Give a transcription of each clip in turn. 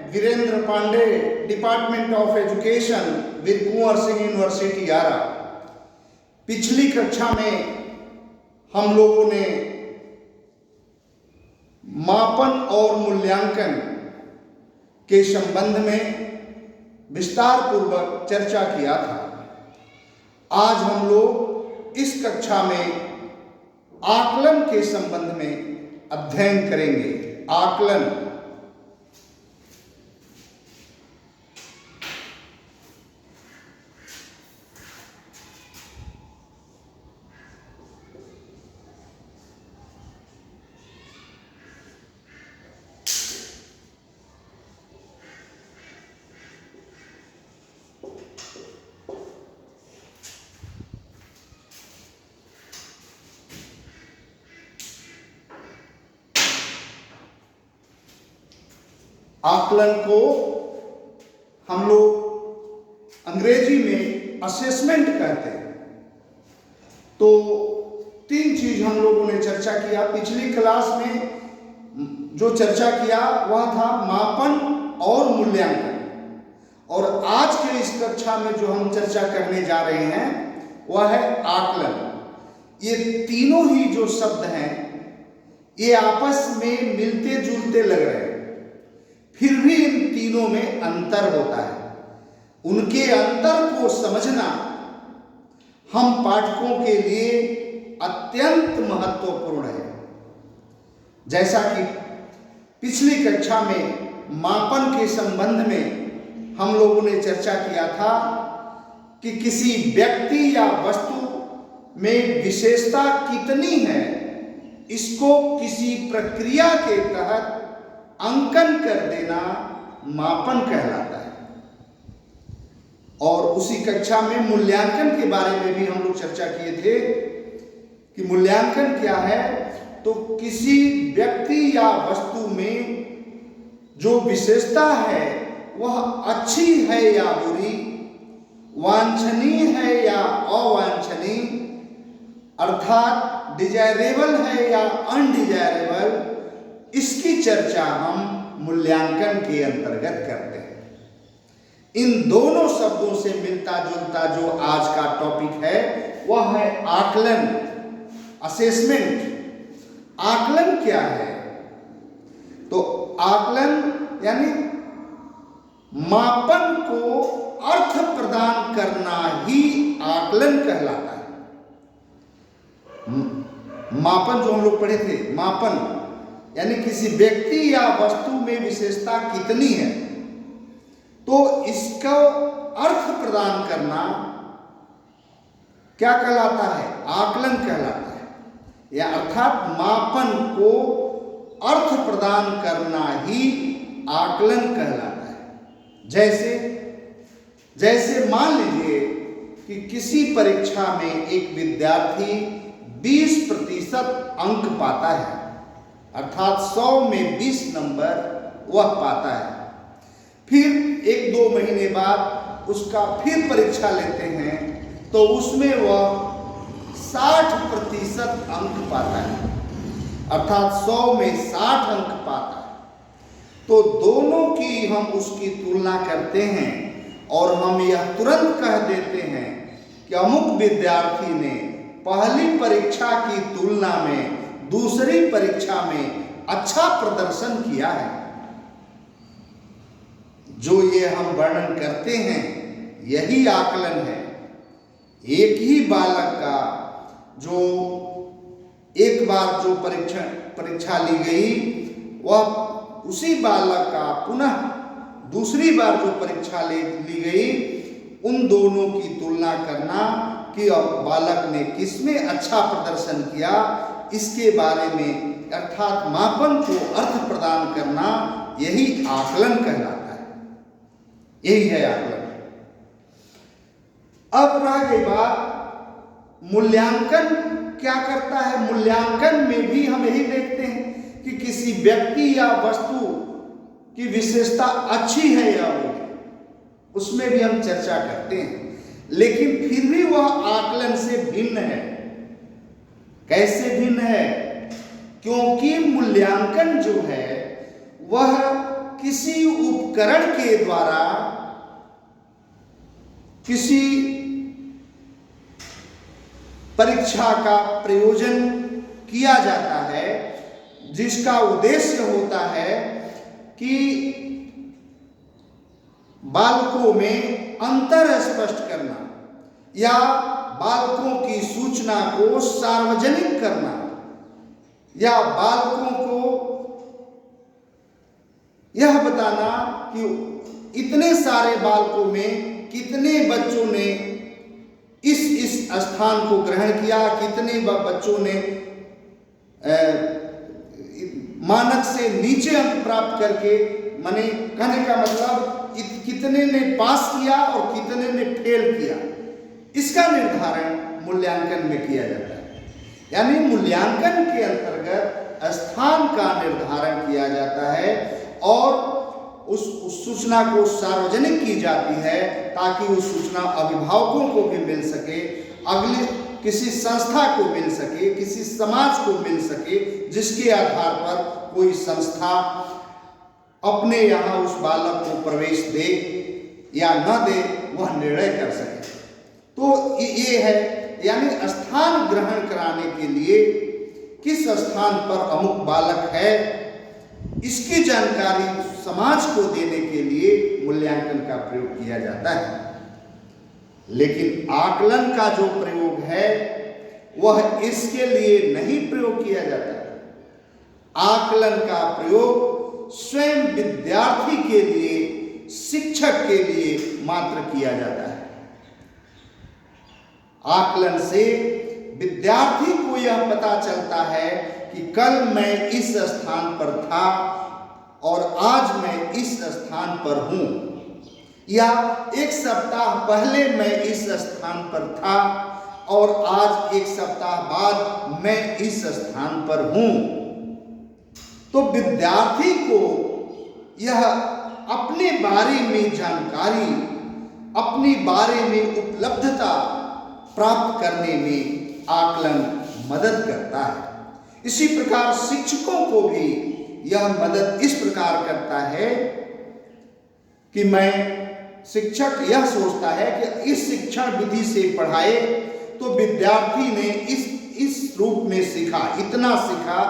Virendra Pandey, department of education with Kunwar Singh university Arrah. पिछली कक्षा में हम लोगों ने मापन और मूल्यांकन के संबंध में विस्तार पूर्वक चर्चा किया था। आज हम लोग इस कक्षा में आकलन के संबंध में अध्ययन करेंगे। आकलन आकलन को हम लोग अंग्रेजी में असेसमेंट कहते हैं। तो तीन चीज हम लोगों ने चर्चा किया। पिछली क्लास में जो चर्चा किया वह था मापन और मूल्यांकन, और आज के इस कक्षा में जो हम चर्चा करने जा रहे हैं वह है आकलन। ये तीनों ही जो शब्द हैं ये आपस में मिलते जुलते लग रहे हैं, फिर भी इन तीनों में अंतर होता है। उनके अंतर को समझना हम पाठकों के लिए अत्यंत महत्वपूर्ण है। जैसा कि पिछली कक्षा में मापन के संबंध में हम लोगों ने चर्चा किया था कि किसी व्यक्ति या वस्तु में विशेषता कितनी है, इसको किसी प्रक्रिया के तहत अंकन कर देना मापन कहलाता है। और उसी कक्षा में मूल्यांकन के बारे में भी हम लोग चर्चा किए थे कि मूल्यांकन क्या है। तो किसी व्यक्ति या वस्तु में जो विशेषता है वह अच्छी है या बुरी, वांछनीय है या अवांछनीय, अर्थात डिजायरेबल है या अनडिजायरेबल, इसकी चर्चा हम मूल्यांकन के अंतर्गत करते हैं। इन दोनों शब्दों से मिलता जुलता जो आज का टॉपिक है वह है आकलन, असेसमेंट। आकलन क्या है? तो आकलन यानी मापन को अर्थ प्रदान करना ही आकलन कहलाता है। मापन जो हम लोग पढ़े थे, मापन यानी किसी व्यक्ति या वस्तु में विशेषता कितनी है, तो इसको अर्थ प्रदान करना क्या कहलाता है? आकलन कहलाता है। या अर्थात मापन को अर्थ प्रदान करना ही आकलन कहलाता है। जैसे मान लीजिए कि किसी परीक्षा में एक विद्यार्थी 20% अंक पाता है, अर्थात 100 में 20 नंबर वह पाता है। फिर 1-2 महीने बाद उसका फिर परीक्षा लेते हैं तो उसमें वह 60% अंक पाता है, अर्थात 100 में 60 अंक पाता है। तो दोनों की हम उसकी तुलना करते हैं और हम यह तुरंत कह देते हैं कि अमुक विद्यार्थी ने पहली परीक्षा की तुलना में दूसरी परीक्षा में अच्छा प्रदर्शन किया है। जो ये हम वर्णन करते हैं यही आकलन है। एक ही बालक का जो एक बार जो परीक्षा ली गई, वह उसी बालक का पुनः दूसरी बार जो परीक्षा ली गई, उन दोनों की तुलना करना कि बालक ने किसमें अच्छा प्रदर्शन किया, इसके बारे में अर्थात मापन को अर्थ प्रदान करना यही आकलन कहलाता है। यही है आकलन। अब रह गई बात मूल्यांकन क्या करता है। मूल्यांकन में भी हम यही देखते हैं कि किसी व्यक्ति या वस्तु की विशेषता अच्छी है या बुरी, उसमें भी हम चर्चा करते हैं, लेकिन फिर भी वह आकलन से भिन्न है। कैसे भिन्न है? क्योंकि मूल्यांकन जो है वह किसी उपकरण के द्वारा किसी परीक्षा का प्रयोजन किया जाता है, जिसका उद्देश्य होता है कि बालकों में अंतर स्पष्ट करना या बालकों की सूचना को सार्वजनिक करना या बालकों को यह बताना कि इतने सारे बालकों में कितने बच्चों ने इस स्थान को ग्रहण किया, कितने बच्चों ने मानक से नीचे अंक प्राप्त करके, माने कहने का मतलब कितने ने पास किया और कितने ने फेल किया, इसका निर्धारण मूल्यांकन में किया जाता है। यानी मूल्यांकन के अंतर्गत स्थान का निर्धारण किया जाता है और उस सूचना को सार्वजनिक की जाती है ताकि उस सूचना अभिभावकों को भी मिल सके, अगले किसी संस्था को मिल सके, किसी समाज को मिल सके, जिसके आधार पर कोई संस्था अपने यहाँ उस बालक को प्रवेश दे या न दे वह निर्णय कर सके। तो ये है, यानी स्थान ग्रहण कराने के लिए किस स्थान पर अमुक बालक है, इसकी जानकारी समाज को देने के लिए मूल्यांकन का प्रयोग किया जाता है। लेकिन आकलन का जो प्रयोग है वह इसके लिए नहीं प्रयोग किया जाता। आकलन का प्रयोग स्वयं विद्यार्थी के लिए, शिक्षक के लिए मात्र किया जाता है। आकलन से विद्यार्थी को यह पता चलता है कि कल मैं इस स्थान पर था और आज मैं इस स्थान पर हूं, या एक सप्ताह पहले मैं इस स्थान पर था और आज एक सप्ताह बाद मैं इस स्थान पर हूं। तो विद्यार्थी को यह अपने बारे में जानकारी, अपने बारे में उपलब्धता प्राप्त करने में आकलन मदद करता है। इसी प्रकार शिक्षकों को भी यह मदद इस प्रकार करता है कि शिक्षक यह सोचता है कि इस शिक्षण विधि से पढ़ाए तो विद्यार्थी ने इस रूप में सीखा, इतना सीखा,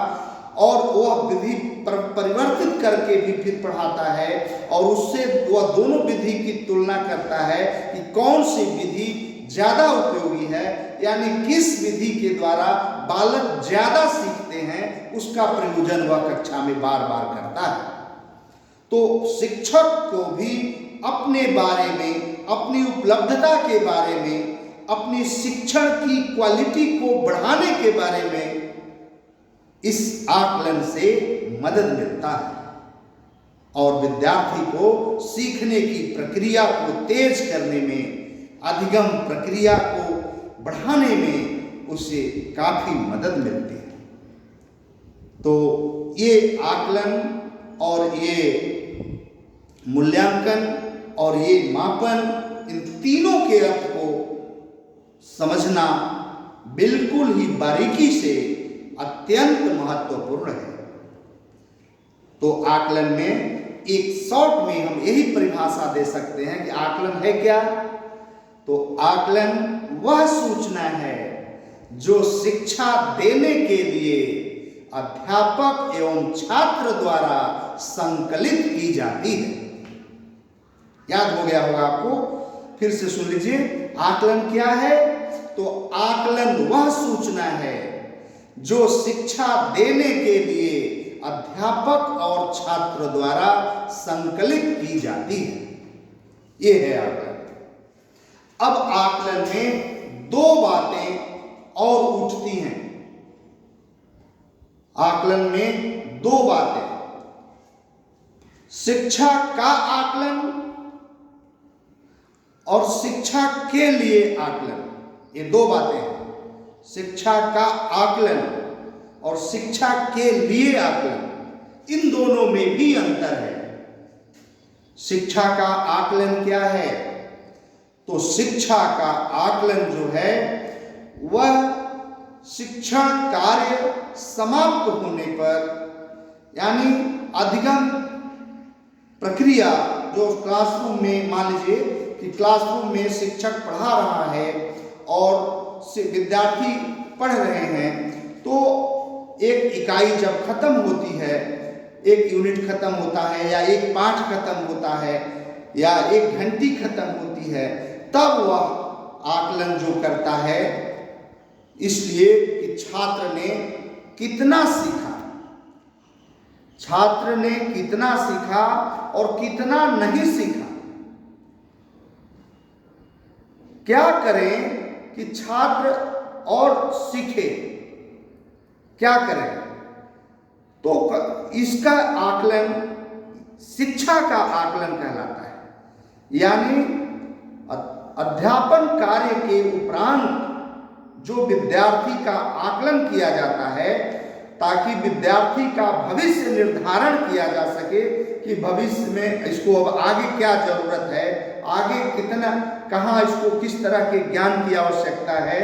और वह विधि परिवर्तित करके भी फिर पढ़ाता है और उससे वह दोनों विधि की तुलना करता है कि कौन सी विधि ज्यादा उपयोगी है, यानी किस विधि के द्वारा बालक ज्यादा सीखते हैं, उसका प्रयोजन वह कक्षा में बार बार करता है। तो शिक्षक को भी अपने बारे में, अपनी उपलब्धता के बारे में, अपनी शिक्षण की क्वालिटी को बढ़ाने के बारे में इस आकलन से मदद मिलता है और विद्यार्थी को सीखने की प्रक्रिया को तेज करने में, अधिगम प्रक्रिया को बढ़ाने में उसे काफी मदद मिलती है। तो ये आकलन और ये मूल्यांकन और ये मापन, इन तीनों के अर्थ को समझना बिल्कुल ही बारीकी से अत्यंत महत्वपूर्ण है। तो आकलन में एक शॉर्ट में हम यही परिभाषा दे सकते हैं कि आकलन है क्या? तो आकलन वह सूचना है जो शिक्षा देने के लिए अध्यापक एवं छात्र द्वारा संकलित की जाती है। याद हो गया होगा आपको, फिर से सुन लीजिए। आकलन क्या है? तो आकलन वह सूचना है जो शिक्षा देने के लिए अध्यापक और छात्र द्वारा संकलित की जाती है। यह है आकलन। अब आकलन में दो बातें और उठती हैं। आकलन में दो बातें, शिक्षा का आकलन और शिक्षा के लिए आकलन, ये दो बातें हैं। शिक्षा का आकलन और शिक्षा के लिए आकलन, इन दोनों में भी अंतर है। शिक्षा का आकलन क्या है? तो शिक्षा का आकलन जो है वह शिक्षण कार्य समाप्त होने पर, यानी अधिगम प्रक्रिया जो क्लासरूम में, मान लीजिए कि क्लासरूम में शिक्षक पढ़ा रहा है और विद्यार्थी पढ़ रहे हैं, तो एक इकाई जब खत्म होती है, एक यूनिट खत्म होता है या एक पाठ खत्म होता है या एक घंटी खत्म होती है, तब वह आकलन जो करता है, इसलिए कि छात्र ने कितना सीखा, छात्र ने कितना सीखा और कितना नहीं सीखा। क्या करें कि छात्र और सीखे, क्या करें? तो इसका आकलन शिक्षा का आकलन कहलाता है। यानी अध्यापन कार्य के उपरांत जो विद्यार्थी का आकलन किया जाता है, ताकि विद्यार्थी का भविष्य निर्धारण किया जा सके कि भविष्य में इसको अब आगे क्या जरूरत है, आगे कितना, कहाँ इसको किस तरह के ज्ञान की आवश्यकता है,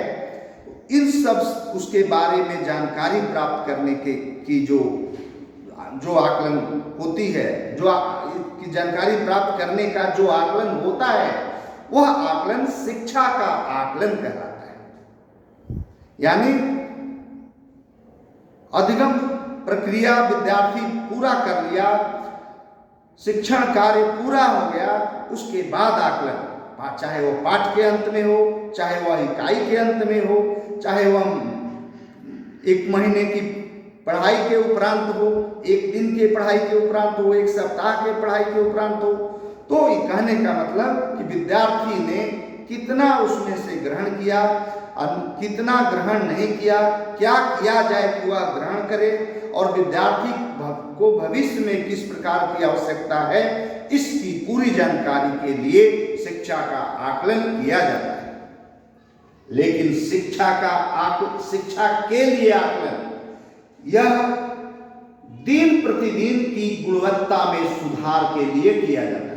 इन सब उसके बारे में जानकारी प्राप्त करने की जो आकलन होती है, जो की जानकारी प्राप्त करने का जो आकलन होता है, वह आकलन शिक्षा का आकलन कहलाता है। यानी अधिगम प्रक्रिया विद्यार्थी पूरा कर लिया, शिक्षण कार्य पूरा हो गया, उसके बाद आकलन, चाहे वह पाठ के अंत में हो, चाहे वह इकाई के अंत में हो, चाहे वह एक महीने की पढ़ाई के उपरांत हो, एक दिन के पढ़ाई के उपरांत हो, एक सप्ताह के पढ़ाई के उपरांत हो। तो ये कहने का मतलब कि विद्यार्थी ने कितना उसमें से ग्रहण किया और कितना ग्रहण नहीं किया, क्या किया जाए कि वह ग्रहण करे, और विद्यार्थी को भविष्य में किस प्रकार की आवश्यकता है, इसकी पूरी जानकारी के लिए शिक्षा का आकलन किया जाता है। लेकिन शिक्षा के लिए आकलन यह दिन प्रतिदिन की गुणवत्ता में सुधार के लिए किया जाता है।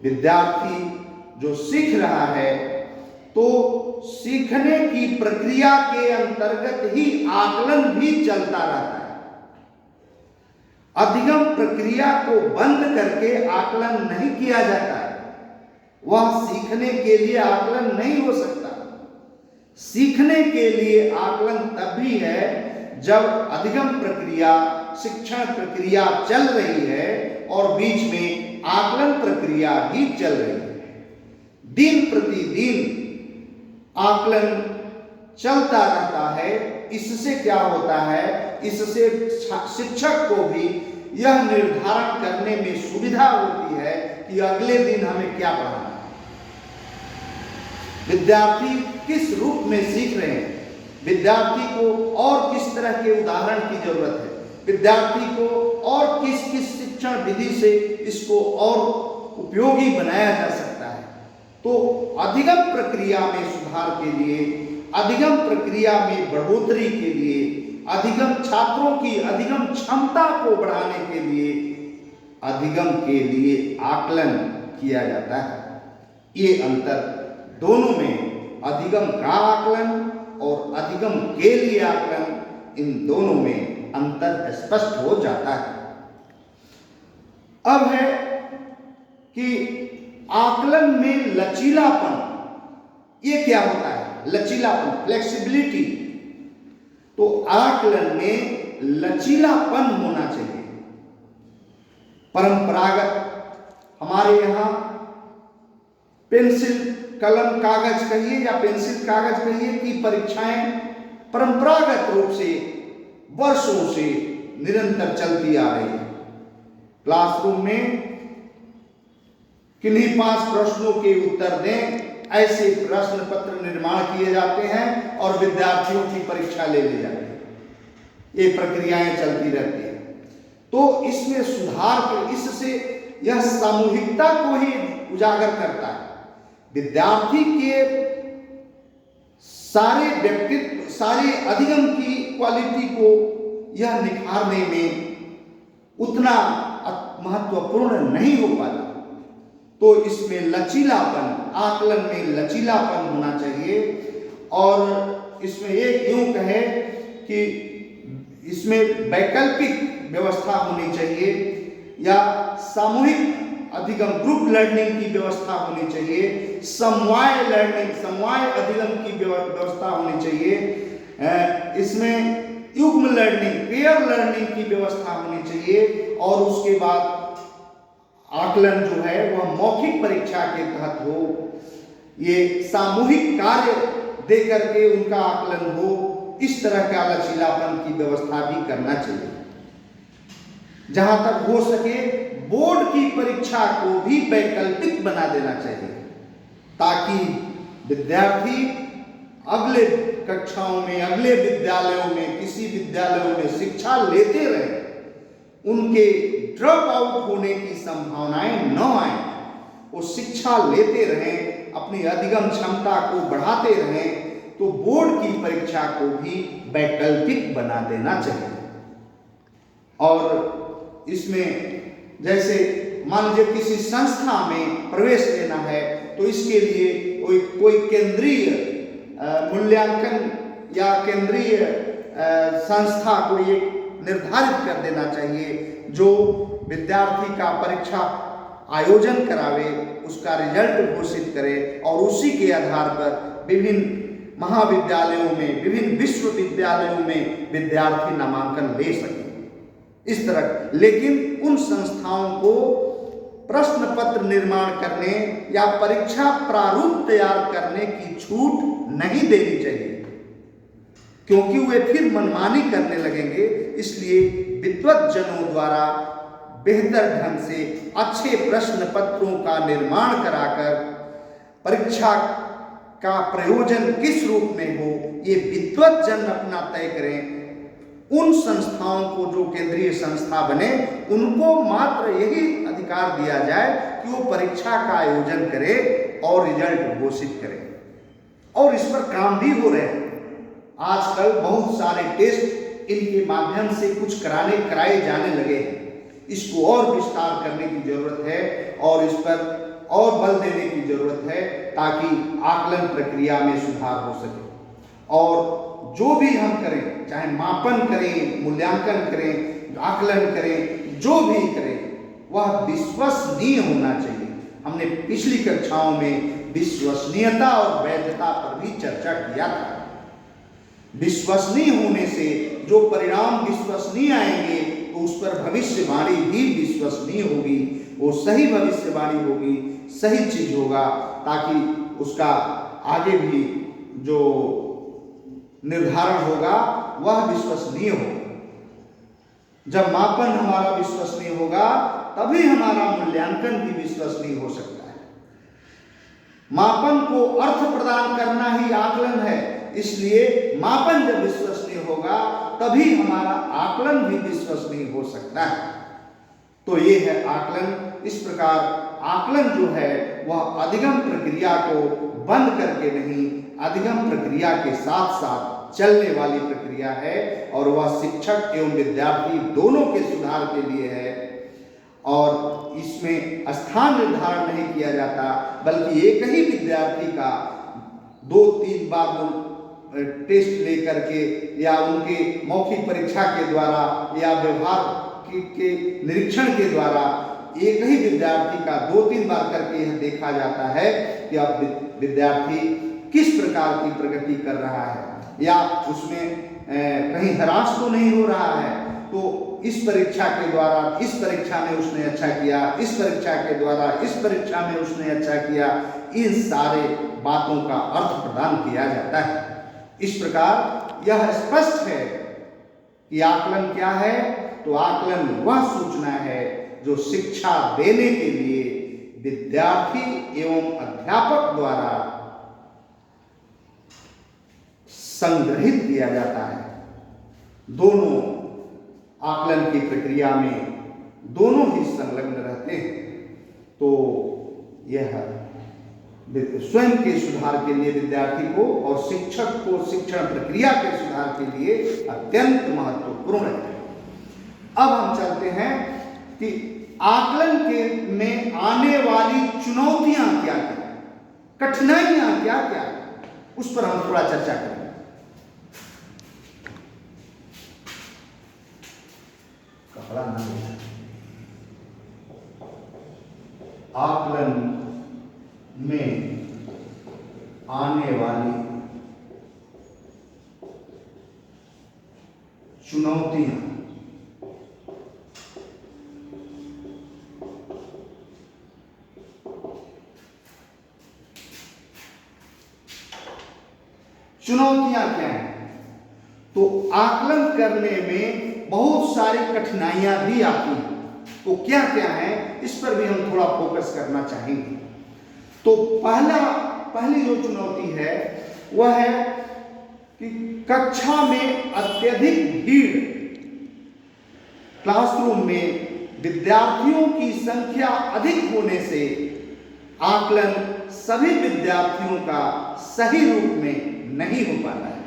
विद्यार्थी जो सीख रहा है, तो सीखने की प्रक्रिया के अंतर्गत ही आकलन भी चलता रहता है। अधिगम प्रक्रिया को बंद करके आकलन नहीं किया जाता है। वह सीखने के लिए आकलन नहीं हो सकता। सीखने के लिए आकलन तभी है जब अधिगम प्रक्रिया, शिक्षण प्रक्रिया चल रही है और बीच में आकलन प्रक्रिया भी चल रही है। दिन प्रतिदिन आकलन चलता रहता है। इससे क्या होता है, इससे शिक्षक को भी यह निर्धारण करने में सुविधा होती है कि अगले दिन हमें क्या पढ़ाना है, विद्यार्थी किस रूप में सीख रहे हैं, विद्यार्थी को और किस तरह के उदाहरण की जरूरत है, विद्यार्थी को और किस किस शिक्षण विधि से इसको और उपयोगी बनाया जा सकता है। तो अधिगम प्रक्रिया में सुधार के लिए, अधिगम प्रक्रिया में बढ़ोतरी के लिए, अधिगम छात्रों की अधिगम क्षमता को बढ़ाने के लिए, अधिगम के लिए आकलन किया जाता है। ये अंतर दोनों में, अधिगम का आकलन और अधिगम के लिए आकलन, इन दोनों में अंतर स्पष्ट हो जाता है। अब है कि आकलन में लचीलापन, ये क्या होता है? लचीलापन, फ्लेक्सिबिलिटी। तो आकलन में लचीलापन होना चाहिए। परंपरागत हमारे यहाँ पेंसिल कलम कागज कहिए या पेंसिल कागज कहिए की परीक्षाएं परंपरागत रूप से वर्षों से निरंतर चलती आ रही है। क्लासरूम में किन्हीं 5 प्रश्नों के उत्तर दें, ऐसे प्रश्न पत्र निर्माण किए जाते हैं और विद्यार्थियों की परीक्षा ले ली जाती है। ये प्रक्रियाएं चलती रहती है। तो इसमें सुधार के, इससे यह सामूहिकता को ही उजागर करता है। विद्यार्थी के सारे व्यक्तित्व, सारे अधिगम की क्वालिटी को यह निखारने में उतना महत्वपूर्ण नहीं हो पाता। तो इसमें लचीलापन, आकलन में लचीलापन होना चाहिए। और इसमें एक यूं कहे कि इसमें वैकल्पिक व्यवस्था होनी चाहिए या सामूहिक अधिगम ग्रुप लर्निंग की व्यवस्था होनी चाहिए, समवाय लर्निंग समवाय अधिगम की व्यवस्था होनी चाहिए, इसमें युग्म लर्निंग पेयर लर्निंग की व्यवस्था होनी चाहिए। और उसके बाद आकलन जो है वह मौखिक परीक्षा के तहत हो, ये सामूहिक कार्य दे करके उनका आकलन हो, इस तरह का लचीलापन की व्यवस्था भी करना चाहिए। जहां तक हो सके बोर्ड की परीक्षा को भी वैकल्पिक बना देना चाहिए, ताकि विद्यार्थी अगले कक्षाओं में अगले विद्यालयों में किसी विद्यालयों में शिक्षा लेते रहे, उनके ड्रॉप आउट होने की संभावनाएं न आए, वो शिक्षा लेते रहें, अपनी अधिगम क्षमता को बढ़ाते रहें। तो बोर्ड की परीक्षा को भी वैकल्पिक बना देना चाहिए। और इसमें जैसे मान लीजिए किसी संस्था में प्रवेश लेना है तो इसके लिए कोई केंद्रीय मूल्यांकन या केंद्रीय संस्था को ये निर्धारित कर देना चाहिए जो विद्यार्थी का परीक्षा आयोजन करावे, उसका रिजल्ट घोषित करे और उसी के आधार पर विभिन्न महाविद्यालयों में विभिन्न विश्वविद्यालयों में विद्यार्थी नामांकन ले सके इस तरह। लेकिन उन संस्थाओं को प्रश्न पत्र निर्माण करने या परीक्षा प्रारूप तैयार करने की छूट नहीं देनी चाहिए, क्योंकि वे फिर मनमानी करने लगेंगे। इसलिए विद्वत जनों द्वारा बेहतर ढंग से अच्छे प्रश्न पत्रों का निर्माण कराकर परीक्षा का प्रयोजन किस रूप में हो, ये विद्वत जन अपना तय करें। उन संस्थाओं को जो केंद्रीय संस्था बने उनको मात्र यही अधिकार दिया जाए कि वो परीक्षा का आयोजन करे और रिजल्ट घोषित करे। और इस पर काम भी हो रहे हैं। आजकल बहुत सारे टेस्ट इनके माध्यम से कुछ कराए जाने लगे हैं। इसको और विस्तार करने की जरूरत है और इस पर और बल देने की जरूरत है ताकि आकलन प्रक्रिया में सुधार हो सके। और जो भी हम करें, चाहे मापन करें, मूल्यांकन करें, आकलन करें, जो भी करें वह विश्वसनीय होना चाहिए। हमने पिछली कक्षाओं में विश्वसनीयता और वैधता पर भी चर्चा किया था। विश्वसनीय होने से जो परिणाम विश्वसनीय आएंगे तो उस पर भविष्यवाणी भी विश्वसनीय होगी, वो सही भविष्यवाणी होगी, सही चीज होगा, ताकि उसका आगे भी जो निर्धारण होगा वह विश्वसनीय होगा। जब मापन हमारा विश्वसनीय होगा तभी हमारा मूल्यांकन भी विश्वसनीय हो सकता है। मापन को अर्थ प्रदान करना ही आकलन है, इसलिए मापन जब विश्वसनीय होगा तभी हमारा आकलन भी विश्वसनीय हो सकता है। तो ये है आकलन। इस प्रकार आकलन जो है वह अधिगम प्रक्रिया को बंद करके नहीं, अधिगम प्रक्रिया के साथ साथ चलने वाली प्रक्रिया है और वह शिक्षक एवं विद्यार्थी दोनों के सुधार के लिए है। और इसमें स्थान निर्धारण नहीं किया जाता, बल्कि एक ही विद्यार्थी का 2-3 बार टेस्ट लेकर के या उनके मौखिक परीक्षा के द्वारा या व्यवहार के निरीक्षण के द्वारा एक ही विद्यार्थी का 2-3 बार करके यह देखा जाता है कि अब विद्यार्थी किस प्रकार की प्रगति कर रहा है या उसमें कहीं हरास तो नहीं हो रहा है। तो इस परीक्षा के द्वारा इस परीक्षा में उसने अच्छा किया, इस परीक्षा के द्वारा इस परीक्षा में उसने अच्छा किया, इन सारे बातों का अर्थ प्रदान किया जाता है। इस प्रकार यह स्पष्ट है कि आकलन क्या है। तो आकलन वह सूचना है जो शिक्षा देने के लिए विद्यार्थी एवं अध्यापक द्वारा संग्रहित किया जाता है। दोनों आकलन की प्रक्रिया में दोनों ही संलग्न रहते हैं। तो यह स्वयं के सुधार के लिए विद्यार्थी को और शिक्षक को शिक्षण प्रक्रिया के सुधार के लिए अत्यंत महत्वपूर्ण है। अब हम चलते हैं कि आकलन के में आने वाली चुनौतियां क्या क्या, कठिनाइयां क्या क्या, उस पर हम थोड़ा चर्चा करेंगे। कपड़ा ना आकलन में आने वाली चुनौतियां। चुनौतियां क्या हैं? तो आकलन करने में बहुत सारी कठिनाइयां भी आती हैं। तो क्या क्या है, इस पर भी हम थोड़ा फोकस करना चाहेंगे। तो पहली जो चुनौती है वह है कि कक्षा में अत्यधिक भीड़। क्लासरूम में विद्यार्थियों की संख्या अधिक होने से आकलन सभी विद्यार्थियों का सही रूप में नहीं हो पाता है।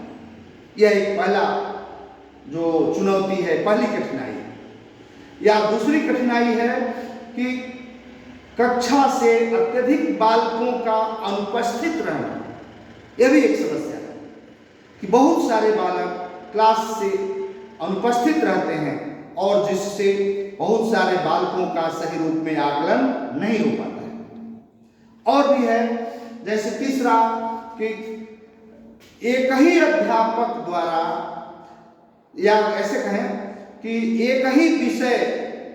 यह एक पहला जो चुनौती है, पहली कठिनाई है। या दूसरी कठिनाई है कि कक्षा से अत्यधिक बालकों का अनुपस्थित रहना। यह भी एक समस्या है कि बहुत सारे बालक क्लास से अनुपस्थित रहते हैं और जिससे बहुत सारे बालकों का सही रूप में आकलन नहीं हो पाता है। और भी है, जैसे तीसरा कि एक ही अध्यापक द्वारा, या ऐसे कहें कि एक ही विषय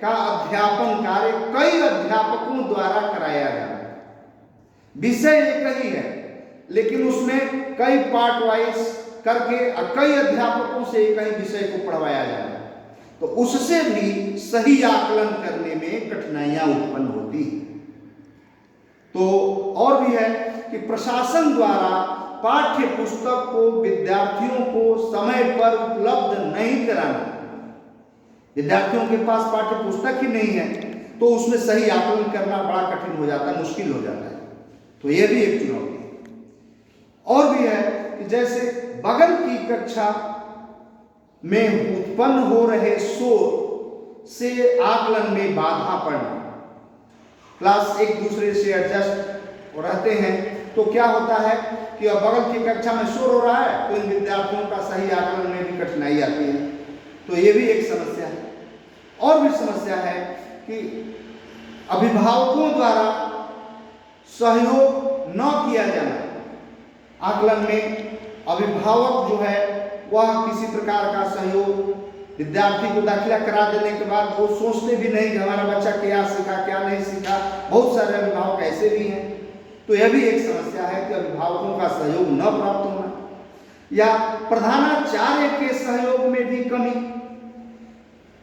का अध्यापन कार्य कई अध्यापकों द्वारा कराया जाता है। विषय एक ही है लेकिन उसमें कई पार्ट वाइज करके कई अध्यापकों से एक ही विषय को पढ़वाया जाता है। तो उससे भी सही आकलन करने में कठिनाइयां उत्पन्न होती हैं। तो और भी है कि प्रशासन द्वारा पाठ्य पुस्तक को विद्यार्थियों को समय पर उपलब्ध नहीं कराना। विद्यार्थियों के पास पाठ्य पुस्तक ही नहीं है तो उसमें सही आकलन करना बड़ा कठिन हो जाता है, मुश्किल हो जाता है। तो यह भी एक चुनौती है। और भी है कि जैसे बगल की कक्षा में उत्पन्न हो रहे शोर से आकलन में बाधा पड़ना। क्लास एक दूसरे से एडजस्ट रहते हैं तो क्या होता है कि अब बगल की कक्षा में शोर हो रहा है तो इन विद्यार्थियों का सही आकलन में भी कठिनाई आती है। तो ये भी एक समस्या है। और भी समस्या है कि अभिभावकों द्वारा सहयोग न किया जाना। आकलन में अभिभावक जो है वह किसी प्रकार का सहयोग, विद्यार्थी को दाखिला करा देने के बाद वो सोचते भी नहीं कि हमारा बच्चा क्या सीखा क्या नहीं सीखा। बहुत सारे अभिभावक ऐसे भी हैं। तो यह भी एक समस्या है कि अभिभावकों का सहयोग न प्राप्त होना, या प्रधानाचार्य के सहयोग में भी कमी।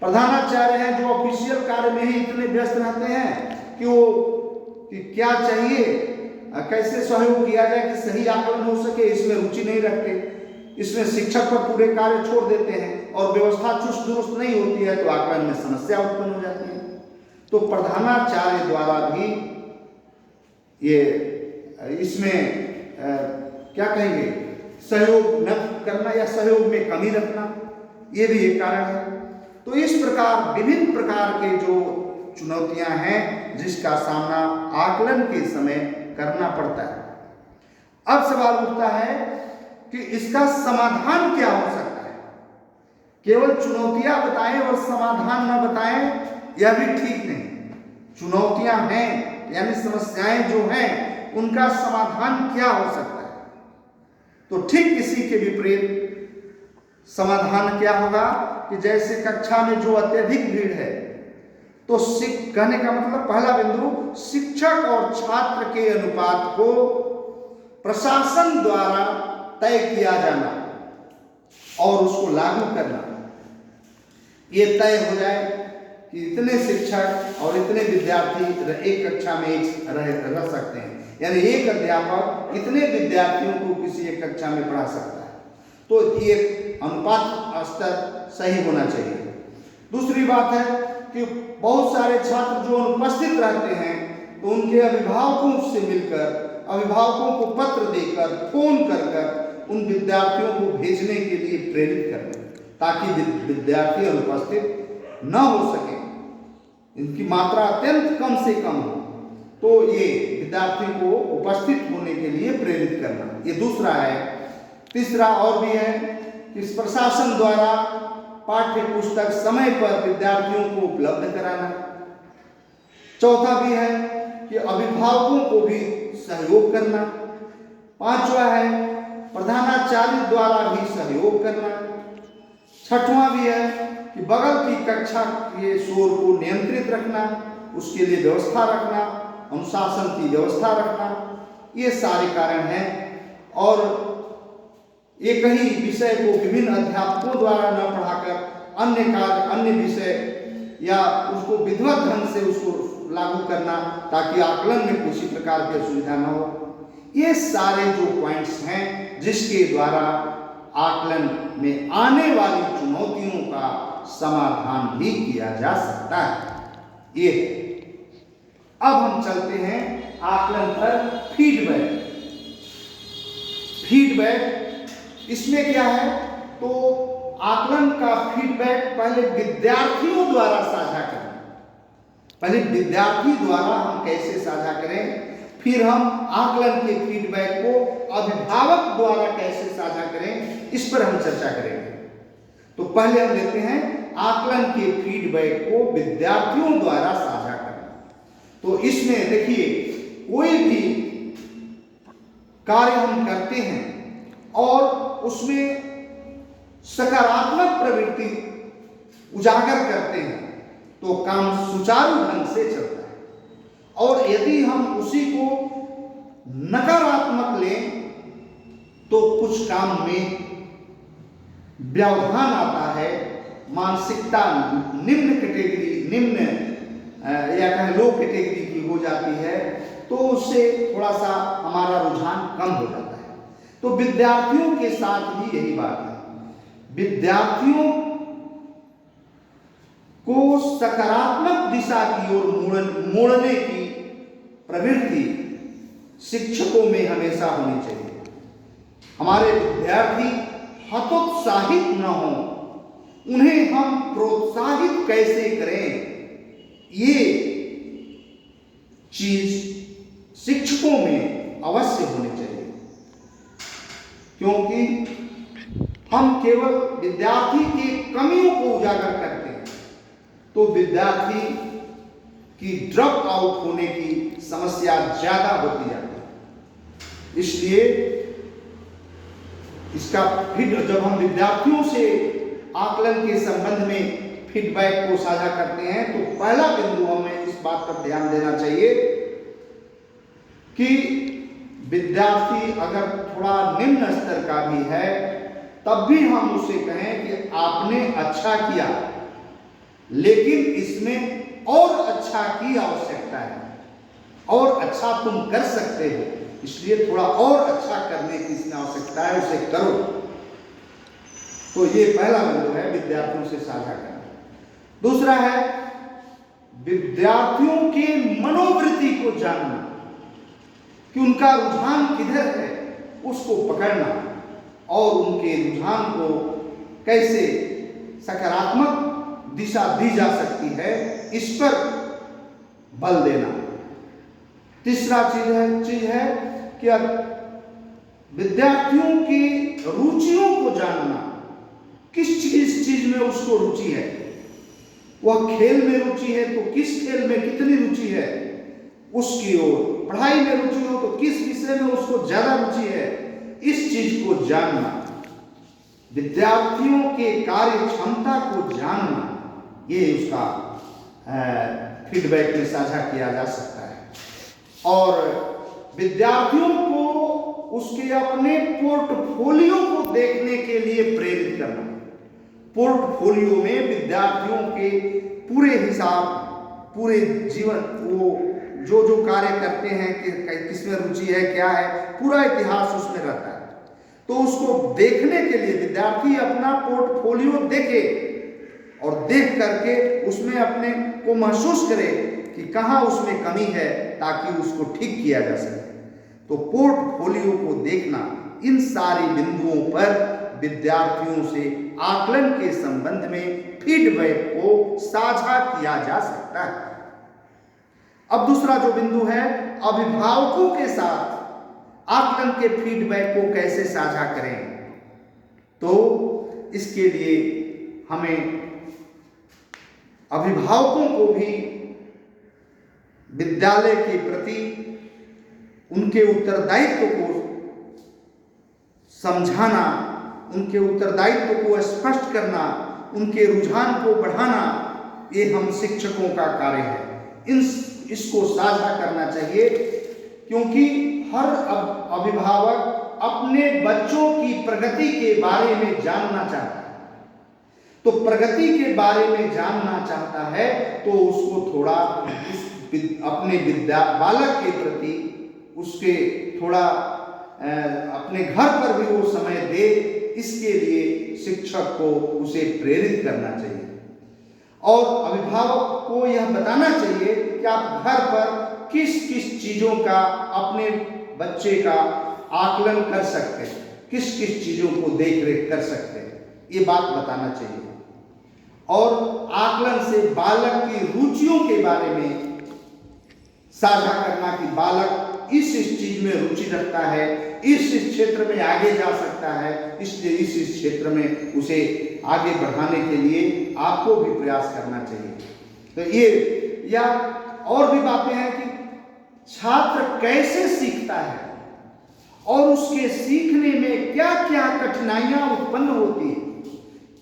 प्रधानाचार्य हैं जो ऑफिशियल कार्य में ही इतने व्यस्त रहते हैं कि वो कि क्या चाहिए, कैसे सहयोग किया जाए कि सही आकलन हो सके, इसमें रुचि नहीं रखते। इसमें शिक्षक पर पूरे कार्य छोड़ देते हैं और व्यवस्था चुस्त दुरुस्त नहीं होती है तो आकलन में समस्या उत्पन्न हो जाती है। तो प्रधानाचार्य द्वारा भी ये इसमें क्या कहेंगे, सहयोग न करना या सहयोग में कमी रखना, ये भी एक कारण है। तो इस प्रकार विभिन्न प्रकार के जो चुनौतियां हैं जिसका सामना आकलन के समय करना पड़ता है। अब सवाल उठता है कि इसका समाधान क्या हो सकता है। केवल चुनौतियां बताएं और समाधान न बताएं यह भी ठीक नहीं। चुनौतियां हैं यानी समस्याएं जो हैं उनका समाधान क्या हो सकता है। तो ठीक इसी के विपरीत समाधान क्या होगा कि जैसे कक्षा में जो अत्यधिक भीड़ है तो कहने का मतलब पहला बिंदु, शिक्षक और छात्र के अनुपात को प्रशासन द्वारा तय किया जाना और उसको लागू करना। ये तय हो जाए कि इतने शिक्षक और इतने विद्यार्थी एक कक्षा में रह सकते हैं, यानी एक अध्यापक इतने विद्यार्थियों को किसी एक कक्षा में पढ़ा सकता है। तो ये अनुपात स्तर सही होना चाहिए। दूसरी बात है कि बहुत सारे छात्र जो अनुपस्थित रहते हैं तो उनके अभिभावकों से मिलकर, अभिभावकों को पत्र देकर, फोन कर उन विद्यार्थियों को भेजने के लिए प्रेरित करना ताकि विद्यार्थी अनुपस्थित न हो सके, इनकी मात्रा अत्यंत कम से कम हो। तो ये विद्यार्थी को उपस्थित होने के लिए प्रेरित करना, ये दूसरा है। तीसरा और भी है कि प्रशासन द्वारा पाठ्य पुस्तक समय पर विद्यार्थियों को उपलब्ध कराना। चौथा भी है कि अभिभावकों को भी सहयोग करना। पांचवा है प्रधानाचार्य द्वारा भी सहयोग करना। छठवां भी है कि बगल की कक्षा के शोर को नियंत्रित रखना, उसके लिए व्यवस्था रखना, अनुशासन की व्यवस्था रखना। ये सारे कारण हैं। और एक ही विषय को विभिन्न अध्यापकों द्वारा न पढ़ाकर अन्य कार्य, अन्य विषय या उसको विधिवत ढंग से उसको लागू करना, ताकि आकलन में किसी प्रकार की असुविधा न हो। ये सारे जो पॉइंट्स हैं जिसके द्वारा आकलन में आने वाली चुनौतियों का समाधान भी किया जा सकता है। ये अब हम चलते हैं आकलन पर फीडबैक। फीडबैक इसमें क्या है, तो आकलन का फीडबैक पहले विद्यार्थियों द्वारा साझा करें। पहले विद्यार्थी द्वारा हम कैसे साझा करें, फिर हम आकलन के फीडबैक को अभिभावक द्वारा कैसे साझा करें, इस पर हम चर्चा करेंगे। तो पहले हम लेते हैं आकलन के फीडबैक को विद्यार्थियों द्वारा साझा करना। तो इसमें देखिए, कोई भी कार्य हम करते हैं और उसमें सकारात्मक प्रवृत्ति उजागर करते हैं तो काम सुचारू ढंग से चलता है। और यदि हम उसी को नकारात्मक लें तो कुछ काम में व्यवधान आता है, मानसिकता निम्न कैटेगरी, निम्न या कहें लो कैटेगरी की हो जाती है, तो उससे थोड़ा सा हमारा रुझान कम हो जाता है। तो विद्यार्थियों के साथ भी यही बात है। विद्यार्थियों को सकारात्मक दिशा की ओर मोड़ने की प्रवृत्ति शिक्षकों में हमेशा होनी चाहिए। हमारे विद्यार्थी हतोत्साहित न हो, उन्हें हम प्रोत्साहित कैसे करें, ये चीज शिक्षकों में अवश्य होनी चाहिए। क्योंकि हम केवल विद्यार्थी की कमियों को उजागर करते हैं तो विद्यार्थी की ड्रॉप आउट होने की समस्या ज्यादा होती जाती है। इसलिए इसका फिर जब हम विद्यार्थियों से आकलन के संबंध में फीडबैक को साझा करते हैं तो पहला बिंदु हमें इस बात पर ध्यान देना चाहिए कि विद्यार्थी अगर थोड़ा निम्न स्तर का भी है तब भी हम उसे कहें कि आपने अच्छा किया, लेकिन इसमें और अच्छा की आवश्यकता है, और अच्छा तुम कर सकते हो, इसलिए थोड़ा और अच्छा करने की इसमें आवश्यकता है, उसे करो। तो ये पहला बिंदु है विद्यार्थियों से साझा करना। दूसरा है विद्यार्थियों के मनोवृत्ति को जानना कि उनका रुझान किधर है, उसको पकड़ना और उनके रुझान को कैसे सकारात्मक दिशा दी जा सकती है, इस पर बल देना। तीसरा चीज है कि विद्यार्थियों की रुचियों को जानना, किस चीज में उसको रुचि है। वह खेल में रुचि है तो किस खेल में कितनी रुचि है उसकी ओर, पढ़ाई में रुचि हो तो किस विषय में उसको ज्यादा रुचि है, इस चीज को जानना, विद्यार्थियों के कार्य क्षमता को जानना, ये उसका फीडबैक में साझा किया जा सकता है। और विद्यार्थियों को उसके अपने पोर्टफोलियो को देखने के लिए प्रेरित करना। पोर्टफोलियो में विद्यार्थियों के पूरे हिसाब, पूरे जीवन, वो जो जो कार्य करते हैं कि किसमें रुचि है, क्या है, पूरा इतिहास उसमें रहता है। तो उसको देखने के लिए विद्यार्थी अपना पोर्टफोलियो देखे और देख करके उसमें अपने को महसूस करे कि कहाँ उसमें कमी है, ताकि उसको ठीक किया जा सके। तो पोर्टफोलियो को देखना, इन सारे बिंदुओं पर विद्यार्थियों से आकलन के संबंध में फीडबैक को साझा किया जा सकता है। अब दूसरा जो बिंदु है, अभिभावकों के साथ आकलन के फीडबैक को कैसे साझा करें। तो इसके लिए हमें अभिभावकों को भी विद्यालय के प्रति उनके उत्तरदायित्व को समझाना, उनके उत्तरदायित्व को स्पष्ट करना, उनके रुझान को बढ़ाना, ये हम शिक्षकों का कार्य है। इसको साझा करना चाहिए, क्योंकि हर अभिभावक अपने बच्चों की प्रगति के बारे में जानना चाहता है। तो प्रगति के बारे में जानना चाहता है तो उसको थोड़ा अपने बालक के प्रति उसके थोड़ा अपने घर पर भी वो समय दे। इसके लिए शिक्षक को उसे प्रेरित करना चाहिए और अभिभावक को यह बताना चाहिए कि आप घर पर किस किस चीजों का अपने बच्चे का आकलन कर सकते हैं, किस किस चीजों को देख रेख कर सकते हैं, ये बात बताना चाहिए। और आकलन से बालक की रुचियों के बारे में साझा करना कि बालक इस चीज में रुचि रखता है, इस क्षेत्र में आगे जा सकता है, इसलिए इस क्षेत्र में उसे आगे बढ़ाने के लिए आपको भी प्रयास करना चाहिए। तो ये या और भी बातें हैं कि छात्र कैसे सीखता है और उसके सीखने में क्या क्या कठिनाइयां उत्पन्न होती है,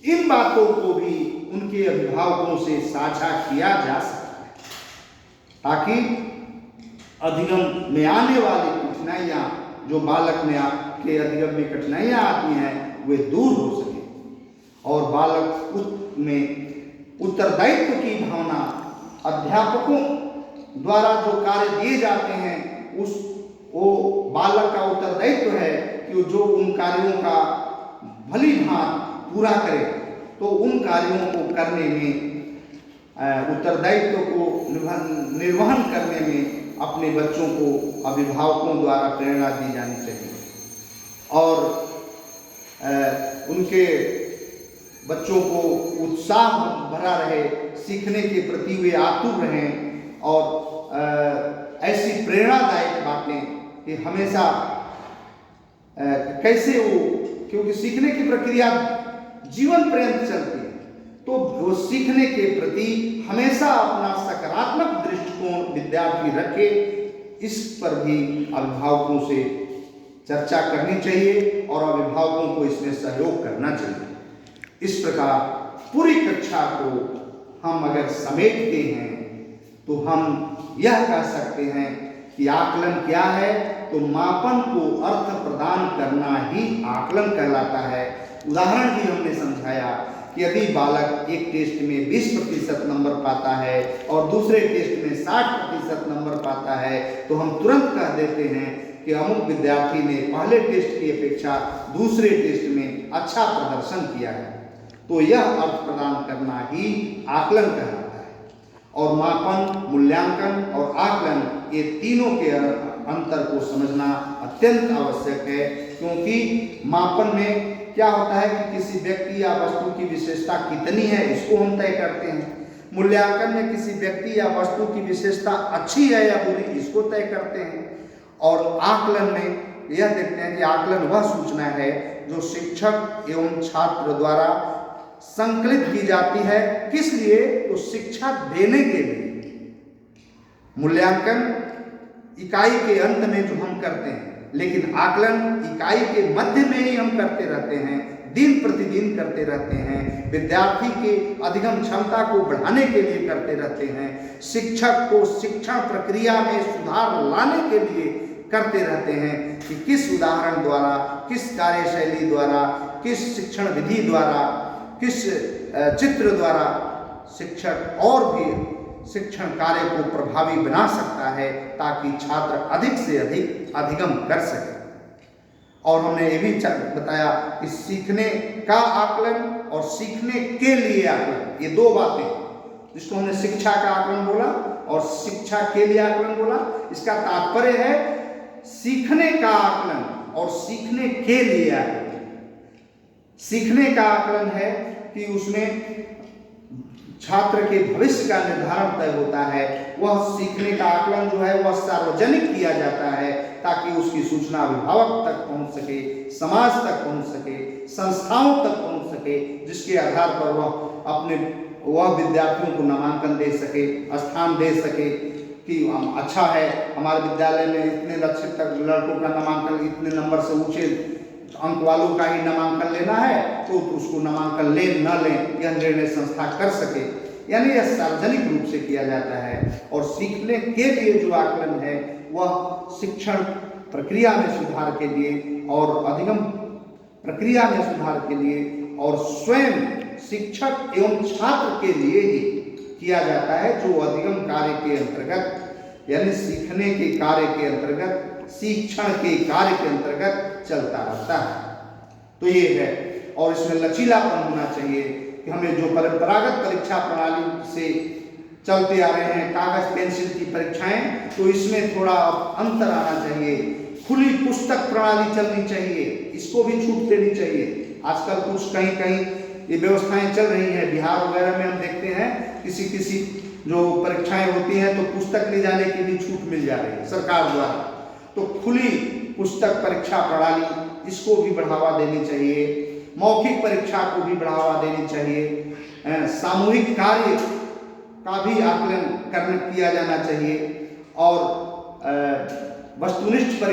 इन बातों को भी उनके अभिभावकों से साझा किया जा सकता है, ताकि अधिगम में आने वाली कठिनाइयां, जो बालक में के अधिगम में कठिनाइयां आती हैं, वे दूर हो सके और बालक में उत्तरदायित्व की भावना, अध्यापकों द्वारा जो कार्य दिए जाते हैं वो बालक का उत्तरदायित्व है कि जो उन कार्यों का भली भांति पूरा करे। तो उन कार्यों को करने में, उत्तरदायित्व को निर्वहन करने में अपने बच्चों को अभिभावकों द्वारा प्रेरणा दी जानी चाहिए और उनके बच्चों को उत्साह भरा रहे, सीखने के प्रति वे आतुर रहें और ऐसी प्रेरणादायक बातें कि हमेशा कैसे वो, क्योंकि सीखने की प्रक्रिया जीवन पर्यंत चलती है, तो वो सीखने के प्रति हमेशा अपना सकारात्मक दृष्टिकोण विद्यार्थी रखे, इस पर भी अभिभावकों से चर्चा करनी चाहिए और अभिभावकों को इसमें सहयोग करना चाहिए। इस प्रकार पूरी कक्षा को हम अगर समेटते हैं तो हम यह कह सकते हैं कि आकलन क्या है, तो मापन को अर्थ प्रदान करना ही आकलन कहलाता है। उदाहरण भी हमने समझाया कि यदि बालक एक टेस्ट में 20% नंबर पाता है और दूसरे टेस्ट में 60% नंबर पाता है, तो हम तुरंत कह देते हैं कि अमुक विद्यार्थी ने पहले टेस्ट की अपेक्षा दूसरे टेस्ट में अच्छा प्रदर्शन किया है। तो यह अर्थ प्रदान करना ही आकलन कहलाता है। और मापन, मूल्यांकन और आकलन, ये तीनों के अंतर को समझना अत्यंत आवश्यक है, क्योंकि मापन में क्या होता है कि किसी व्यक्ति या वस्तु की विशेषता कितनी है, इसको हम तय करते हैं। मूल्यांकन में किसी व्यक्ति या वस्तु की विशेषता अच्छी है या बुरी, इसको तय करते हैं। और आकलन में यह देखते हैं कि आकलन वह सूचना है जो शिक्षक एवं छात्र द्वारा संकलित की जाती है। किस लिए? तो शिक्षा देने के लिए। मूल्यांकन इकाई के अंत में जो हम करते हैं, लेकिन आकलन इकाई के मध्य में ही हम करते रहते हैं, दिन प्रतिदिन करते रहते हैं, विद्यार्थी के अधिगम क्षमता को बढ़ाने के लिए करते रहते हैं, शिक्षक को शिक्षण प्रक्रिया में सुधार लाने के लिए करते रहते हैं कि किस उदाहरण द्वारा, किस कार्यशैली द्वारा, किस शिक्षण विधि द्वारा, किस चित्र द्वारा शिक्षक और भी शिक्षण कार्य को प्रभावी बना सकता है, ताकि छात्र अधिक से अधिक अधिगम कर सके। और हमने ये भी बताया कि सीखने का आकलन और सीखने के लिए आकलन, ये दो बातें, जिसको हमने शिक्षा का आकलन बोला और शिक्षा के लिए आकलन बोला। इसका तात्पर्य है सीखने का आकलन और सीखने के लिए आकलन। सीखने का आकलन है कि उसमें छात्र के भविष्य का निर्धारण तय होता है। वह सीखने का आकलन जो है वह सार्वजनिक किया जाता है, ताकि उसकी सूचना अभिभावक तक पहुंच सके, समाज तक पहुंच सके, संस्थाओं तक पहुंच सके, जिसके आधार पर वह विद्यार्थियों को नामांकन दे सके, स्थान दे सके। कि हम अच्छा है, हमारे विद्यालय में इतने लक्षित तक लड़कों का नामांकन, इतने नंबर से ऊंचे अंक वालों का ही नामांकन लेना है, तो उसको नामांकन ले न लें, यह निर्णय संस्था कर सके। यानी यह सार्वजनिक रूप से किया जाता है। और सीखने के लिए जो आकलन है वह शिक्षण प्रक्रिया में सुधार के लिए और अधिगम प्रक्रिया में सुधार के लिए और स्वयं शिक्षक एवं छात्र के लिए ही किया जाता है, जो अधिगम कार्य के अंतर्गत, यानी सीखने के कार्य के अंतर्गत, शिक्षण के कार्य के अंतर्गत चलता रहता है। तो ये है। और इसमें लचीलापन होना चाहिए कि हमें जो परंपरागत परीक्षा प्रणाली से चलते आ रहे हैं, कागज पेंसिल की परीक्षाएं, तो इसमें थोड़ा अंतर आना चाहिए। खुली पुस्तक प्रणाली चलनी चाहिए, इसको भी छूट देनी चाहिए। आजकल कुछ कहीं कहीं ये व्यवस्थाएं चल रही हैं, बिहार वगैरह में हम देखते हैं किसी जो परीक्षाएं होती हैं तो पुस्तक ले जाने की भी छूट मिल जा रही है सरकार द्वारा। तो खुली पुस्तक परीक्षा प्रणाली, इसको भी बढ़ावा देनी चाहिए। मौखिक परीक्षा को भी बढ़ावा देनी चाहिए। सामूहिक कार्य का भी आकलन किया जाना चाहिए और वस्तुनिष्ठ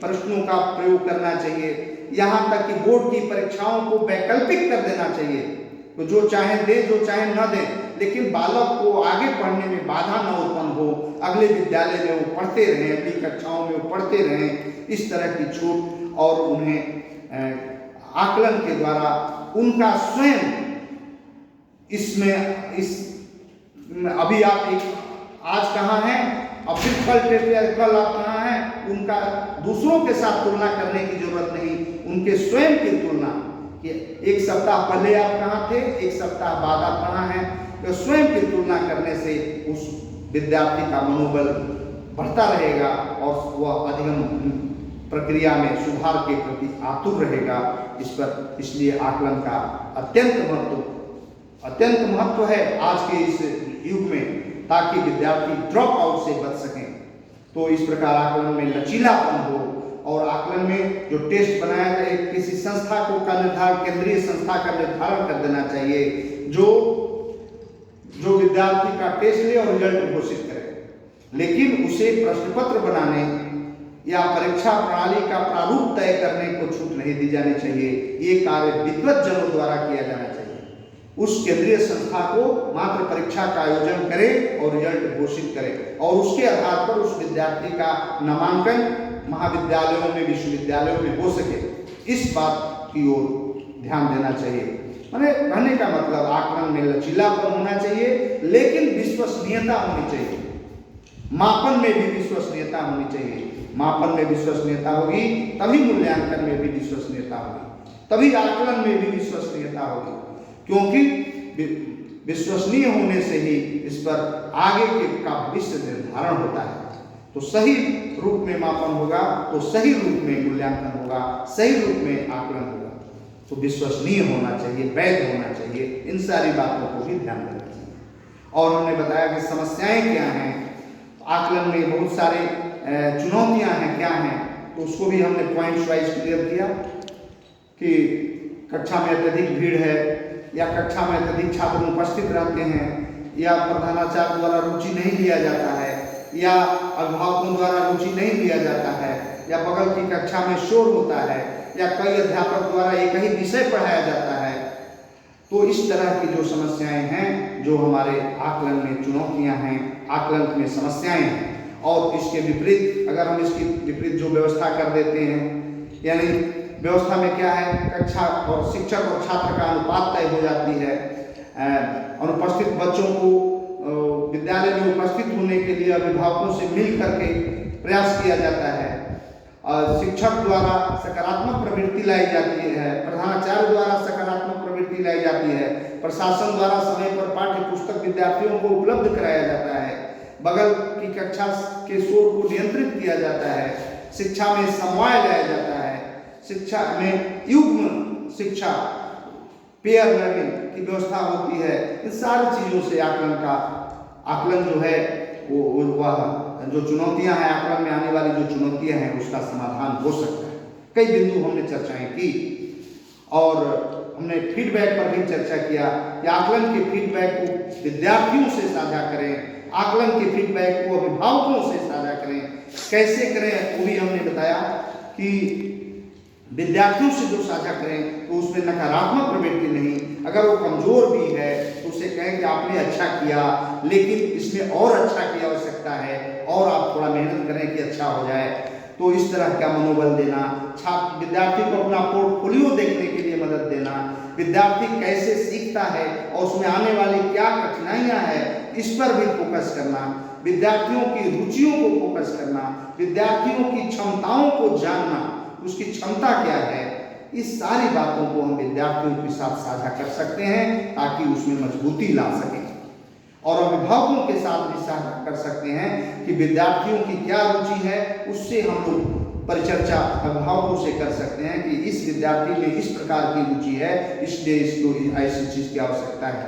प्रश्नों का प्रयोग करना चाहिए। यहाँ तक कि बोर्ड की परीक्षाओं को वैकल्पिक कर देना चाहिए, तो जो चाहे दे, जो चाहे न दे, लेकिन बालक को आगे पढ़ने में बाधा न उत्पन्न हो, अगले विद्यालय में वो पढ़ते रहें, अगली कक्षाओं में वो पढ़ते रहें, इस तरह की छूट। और उन्हें आकलन के द्वारा उनका स्वयं इसमें अभी आप आज कहाँ हैं, अब फिर कल आप कहाँ हैं, उनका दूसरों के साथ तुलना करने की जरूरत नहीं। उनके स्वयं की तुलना कि एक सप्ताह पहले आप कहाँ थे, एक सप्ताह बाद आप कहाँ हैं, तो स्वयं की तुलना करने से उस विद्यार्थी का मनोबल बढ़ता रहेगा और वह अधिगम प्रक्रिया में सुधार के प्रति आतुर रहेगा। इसलिए आकलन का अत्यंत महत्व है आज के इस युग में, ताकि विद्यार्थी ड्रॉप आउट से बच सकें। तो इस प्रकार आकलन में लचीलापन हो और आकलन में जो टेस्ट बनाया जाए, किसी संस्था को का निर्धारण, केंद्रीय संस्था का निर्धारण कर देना चाहिए जो विद्यार्थी का टेस्ट ले और रिजल्ट घोषित करे। लेकिन उसे प्रश्न पत्र बनाने या परीक्षा प्रणाली का प्रारूप तय करने को छूट नहीं दी जानी चाहिए। ये कार्य विद्वत जनों द्वारा किया जाना चाहिए। उस केंद्रीय संस्था को मात्र परीक्षा का आयोजन करे और रिजल्ट घोषित करे और उसके आधार पर उस विद्यार्थी का नामांकन महाविद्यालयों में, विश्वविद्यालयों में हो सके, इस बात की ओर ध्यान देना चाहिए। मैंने कहने का मतलब आकलन में लचीलापन होना चाहिए, लेकिन विश्वसनीयता होनी चाहिए। मापन में भी विश्वसनीयता होनी चाहिए। मापन में विश्वसनीयता होगी तभी मूल्यांकन में भी विश्वसनीयता होगी, तभी आकलन में भी विश्वसनीयता होगी, क्योंकि विश्वसनीय होने से ही इस पर आगे के का भविष्य निर्धारण होता है। तो सही रूप में मापन होगा तो सही रूप में मूल्यांकन होगा, सही रूप में आकलन होगा। तो विश्वसनीय होना चाहिए, वैध होना चाहिए, इन सारी बातों को भी ध्यान देना चाहिए। और हमने बताया कि समस्याएं क्या हैं, आकलन में बहुत सारे चुनौतियां हैं, क्या हैं, तो उसको भी हमने पॉइंट्स वाइज क्लियर किया कि कक्षा में अत्यधिक भीड़ है, या कक्षा में अत्यधिक छात्र उपस्थित रहते हैं, या प्रधानाचार्य द्वारा रुचि नहीं लिया जाता है, या अभिभावकों द्वारा रुचि नहीं लिया जाता है, या बगल की कक्षा में शोर होता है, या कई अध्यापक द्वारा एक ही विषय पढ़ाया जाता है। तो इस तरह की जो समस्याएं हैं, जो हमारे आकलन में चुनौतियां हैं, आकलन में समस्याएं हैं, और इसके विपरीत अगर हम इसकी विपरीत जो व्यवस्था कर देते हैं, यानी व्यवस्था में क्या है, कक्षा और शिक्षक और छात्र का अनुपात तय हो जाती है। अनुपस्थित बच्चों को विद्यालय में उपस्थित होने के लिए अभिभावकों से मिल करके प्रयास किया जाता है। शिक्षक द्वारा सकारात्मक प्रवृत्ति लाई जाती है, प्रधानाचार्य द्वारा सकारात्मक प्रवृत्ति लाई जाती है, प्रशासन द्वारा समय पर पाठ्य पुस्तक विद्यार्थियों को उपलब्ध कराया जाता है, बगल की कक्षा के शोर को नियंत्रित किया जाता है, शिक्षा में समन्वय लाया जाता है, शिक्षा में युग्म शिक्षा, पेयर लर्निंग की व्यवस्था होती है। इन सारी चीज़ों से आकलन जो है वह जो चुनौतियां हैं, आकलन में आने वाली जो चुनौतियां हैं, उसका समाधान हो सकता है। कई बिंदु हमने चर्चाएं की और हमने फीडबैक पर भी चर्चा किया कि आकलन के फीडबैक को विद्यार्थियों से साझा करें, आकलन के फीडबैक को अभिभावकों से साझा करें। कैसे करें वो भी हमने बताया कि विद्यार्थियों से जो साझा करें तो उसमें नकारात्मक प्रवृत्ति नहीं, अगर वो कमजोर भी है तो उसे कहें कि आपने अच्छा किया लेकिन इसमें और अच्छा की आवश्यकता है और आप थोड़ा मेहनत करें कि अच्छा हो जाए। तो इस तरह का मनोबल देना, छात्र विद्यार्थी को अपना पोर्टफोलियो देखने के लिए मदद देना, विद्यार्थी कैसे सीखता है और उसमें आने वाली क्या कठिनाइयां हैं इस पर भी फोकस करना, विद्यार्थियों की रुचियों को फोकस करना, विद्यार्थियों की क्षमताओं को जानना, उसकी क्षमता क्या है, इस सारी बातों को हम विद्यार्थियों के साथ साझा कर सकते हैं ताकि उसमें मजबूती ला सकें। और अभिभावकों के साथ भी साझा कर सकते हैं कि विद्यार्थियों की क्या रुचि है, उससे हम लोग परिचर्चा अभिभावकों से कर सकते हैं कि इस विद्यार्थी में इस प्रकार की रुचि है, इसलिए इसको ऐसी चीज की आवश्यकता है।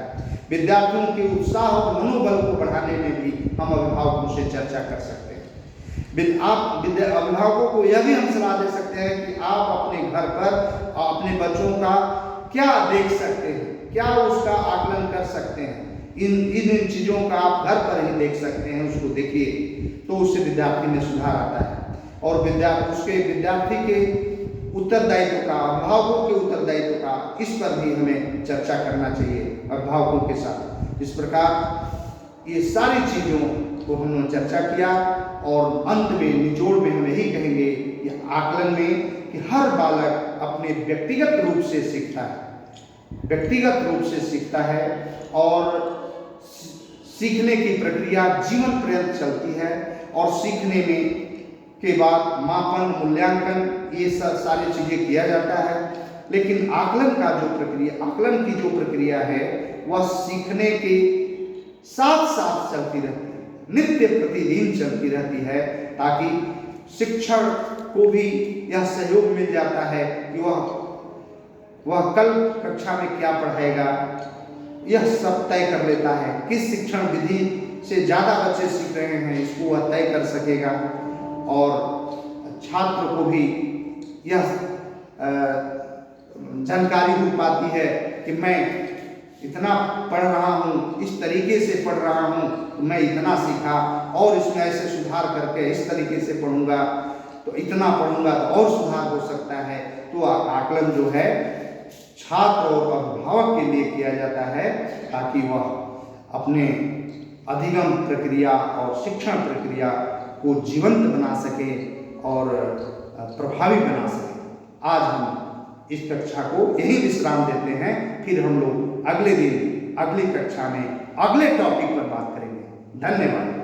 विद्यार्थियों के उत्साह और मनोबल को बढ़ाने में भी हम अभिभावकों से चर्चा कर सकते हैं। अभिभावकों को यह भी हम सलाह दे सकते हैं कि आप अपने घर पर अपने बच्चों का क्या देख सकते हैं, क्या उसका आकलन कर सकते हैं, इन चीजों का आप घर पर ही देख सकते हैं, उसको देखिए तो उससे विद्यार्थी में सुधार आता है। और विद्यार्थी के उत्तरदायित्व का, अभिभावकों के उत्तरदायित्व का, इस पर भी हमें चर्चा करना चाहिए अभिभावकों के साथ। इस प्रकार ये सारी चीजों को हमने चर्चा किया और अंत में निचोड़ में हम यही कहेंगे कि आकलन में कि हर बालक अपने व्यक्तिगत रूप से सीखता है, व्यक्तिगत रूप से सीखता है और सीखने की प्रक्रिया जीवन पर्यंत चलती है और सीखने में के बाद मापन, मूल्यांकन, ये सारी चीजें किया जाता है। लेकिन आकलन की जो प्रक्रिया है वह सीखने के साथ साथ चलती रहती है, नित्य प्रतिदिन चलती रहती है, ताकि शिक्षण को भी यह सहयोग मिल जाता है कि वह कल कक्षा में क्या पढ़ाएगा, यह सब तय कर लेता है। किस शिक्षण विधि से ज्यादा बच्चे सीख रहे हैं इसको वह तय कर सकेगा और छात्र को भी यह जानकारी हो पाती है कि मैं इतना पढ़ रहा हूँ, इस तरीके से पढ़ रहा हूँ तो मैं इतना सीखा और इसमें ऐसे सुधार करके इस तरीके से पढ़ूंगा तो इतना पढ़ूंगा तो और सुधार हो सकता है। तो आकलन जो है छात्र और अभिभावक के लिए किया जाता है ताकि वह अपने अधिगम प्रक्रिया और शिक्षण प्रक्रिया को जीवंत बना सके और प्रभावी बना सके। आज हम इस कक्षा को यही विश्राम देते हैं, फिर हम लोग अगले दिन अगली कक्षा में अगले टॉपिक पर बात करेंगे। धन्यवाद।